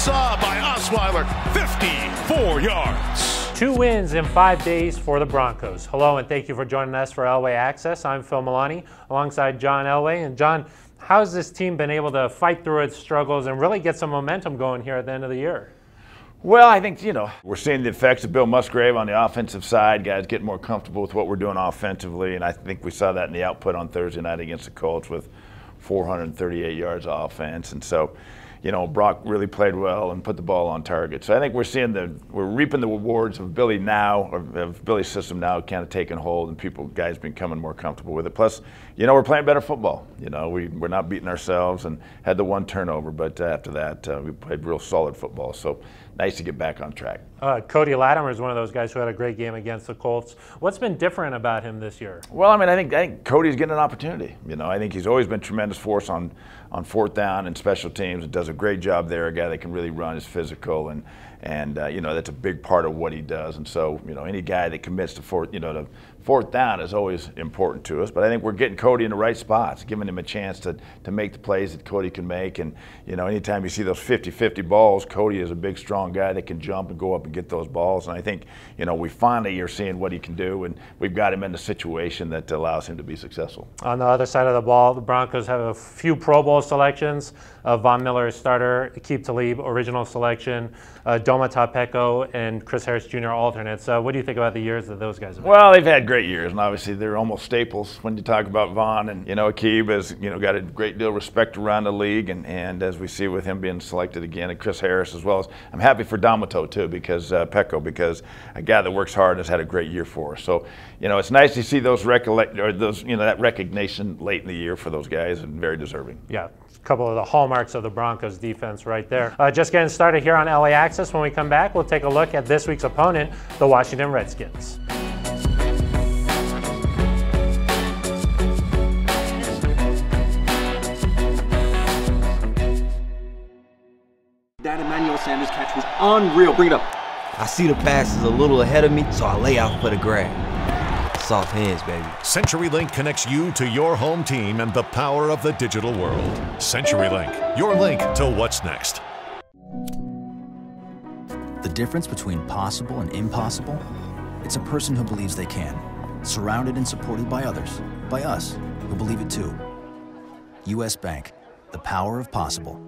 saw by Osweiler, 54 yards. 2 wins in 5 days for the Broncos. Hello and thank you for joining us for Elway Access. I'm Phil Milani alongside John Elway. And John, how's this team been able to fight through its struggles and really get some momentum going here at the end of the year? Well, I think, we're seeing the effects of Bill Musgrave on the offensive side, guys getting more comfortable with what we're doing offensively, and I think we saw that in the output on Thursday night against the Colts with 438 yards of offense. And so, Brock really played well and put the ball on target. So I think we're reaping the rewards of Billy now, of Billy's system now kind of taking hold, and guys becoming more comfortable with it. Plus, we're playing better football. We're not beating ourselves and had the one turnover, but after that, we played real solid football. So nice to get back on track. Cody Latimer is one of those guys who had a great game against the Colts. What's been different about him this year? Well, I think Cody's getting an opportunity. I think he's always been a tremendous force on fourth down and special teams. And does a great job there. A guy that can really run, is physical, and that's a big part of what he does. And so, any guy that commits to fourth down is always important to us. But I think we're getting Cody in the right spots, giving him a chance to make the plays that Cody can make. And anytime you see those 50-50 balls, Cody is a big, strong guy that can jump and go up and get those balls. And I think we finally are seeing what he can do, and we've got him in a situation that allows him to be successful. On the other side of the ball, the Broncos have a few Pro Bowl selections. Von Miller, starter; Aqib Talib, original selection; Doma Tapeko and Chris Harris Jr. alternates. What do you think about the years that those guys have had? Well, they've had great years, and obviously they're almost staples when you talk about Von. And Aqib has got a great deal of respect around the league, and as we see with him being selected again, and Chris Harris as well. I'm happy for D'Amato too, because Peko, because a guy that works hard and has had a great year for us. So it's nice to see those that recognition late in the year for those guys, and very deserving. Yeah, a couple of the hallmarks of the Broncos defense right there. Just getting started here on LA Access. When we come back, we'll take a look at this week's opponent, the Washington Redskins. That Emmanuel Sanders catch was unreal. Bring it up. I see the pass is a little ahead of me, so I lay out for the grab. Soft hands, baby. CenturyLink connects you to your home team and the power of the digital world. CenturyLink, your link to what's next. The difference between possible and impossible? It's a person who believes they can, surrounded and supported by others, by us, who believe it too. U.S. Bank, the power of possible.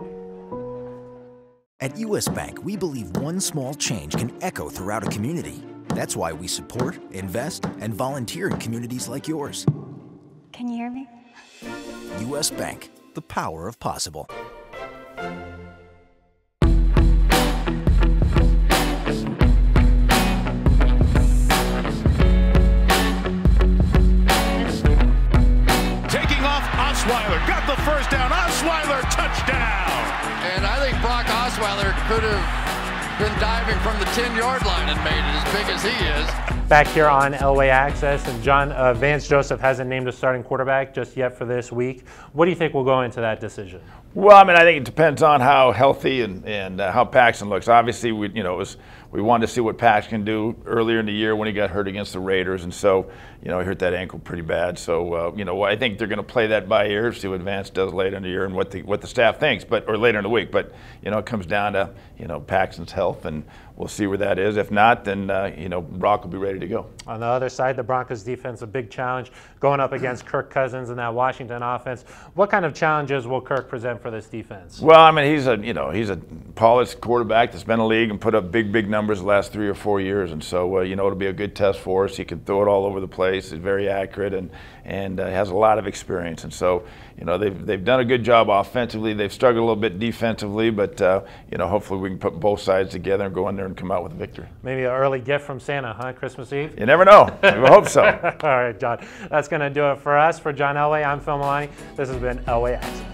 At U.S. Bank, we believe one small change can echo throughout a community. That's why we support, invest, and volunteer in communities like yours. Can you hear me? U.S. Bank, the power of possible. Taking off, Osweiler got the first down. Osweiler, touchdown. And I think Brock Osweiler could have been diving from the 10-yard line and made it as big as he is. Back here on Elway Access, and John, Vance Joseph hasn't named a starting quarterback just yet for this week. What do you think will go into that decision? Well, I think it depends on how healthy and how Paxton looks. Obviously, we wanted to see what Paxton can do earlier in the year when he got hurt against the Raiders, and so he hurt that ankle pretty bad. So I think they're going to play that by ear, see what Vance does later in the year and what the staff thinks, or later in the week. But it comes down to Paxton's health, and we'll see where that is. If not, then Brock will be ready to go. On the other side, the Broncos defense, a big challenge going up against Kirk Cousins and that Washington offense. What kind of challenges will Kirk present for this defense? Well, he's a polished quarterback that's been in the league and put up big numbers the last 3 or 4 years, and so it'll be a good test for us. He can throw it all over the place. He's very accurate and has a lot of experience, and so they've done a good job offensively. They've struggled a little bit defensively, but hopefully we can put both sides together and go in there and come out with a victory. Maybe an early gift from Santa, huh? Christmas Eve? You never know. We hope so. All right, John. That's going to do it for us. For John Elway, I'm Phil Milani. This has been Elway Access.